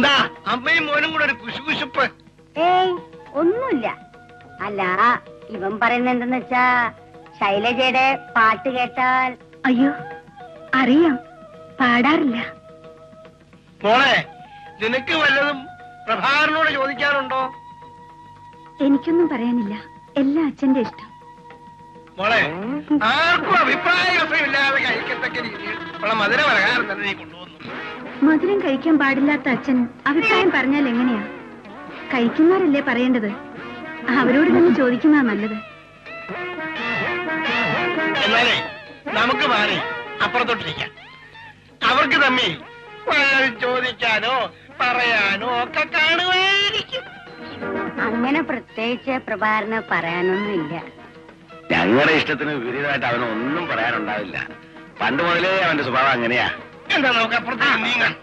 എന്താ അമ്മയും മോനും കൂടെ ഒരു കുശുകുശുപ്പ്? ഏയ് ഒന്നുമില്ല. അല്ല, ഇവൻ പറയുന്ന എന്തെന്ന് വെച്ചാ ശൈലജയുടെ പാട്ട് കേട്ടാൽ. അയ്യോ, അറിയാം, പാടാറില്ല. മോളെ, നിനക്ക് വല്ലതും പ്രഭാകരനോട് ചോദിക്കാറുണ്ടോ? എനിക്കൊന്നും പറയാനില്ല, എല്ലാം അച്ഛന്റെ ഇഷ്ടം. മോളെ, ആർക്കും അഭിപ്രായ വ്യത്യാസമില്ലാതെ കഴിക്കത്തക്ക രീതിയിൽ ഉള്ള മധുര പലഹാരം തന്നെ നീ കൊണ്ടുവന്നു. മധുരം കഴിക്കാൻ പാടില്ലാത്ത അച്ഛൻ അഭിപ്രായം പറഞ്ഞാൽ എങ്ങനെയാ? കഴിക്കുന്നവരല്ലേ പറയേണ്ടത്, അവരോട് തന്നെ ചോദിക്കുന്നതാ നല്ലത്. എന്നാലേ നമുക്ക് മാറി അപ്പുറത്തോട്ടിരിക്കാം. അവർക്ക് തമ്മിൽ വല്ലതും ചോദിക്കാനോ പറയാനോ ഒക്കെ കാണുമായിരിക്കും. അങ്ങനെ പ്രത്യേകിച്ച് പ്രഭാകരന് പറയാനൊന്നുമില്ല. ഞങ്ങളുടെ ഇഷ്ടത്തിന് വിപരീതമായിട്ട് അവനൊന്നും പറയാനുണ്ടാവില്ല. പണ്ട് മുതലേ അവന്റെ സ്വഭാവം അങ്ങനെയാ. എന്താ നമുക്ക് അപ്പുറത്തേക്ക് നീങ്ങാം.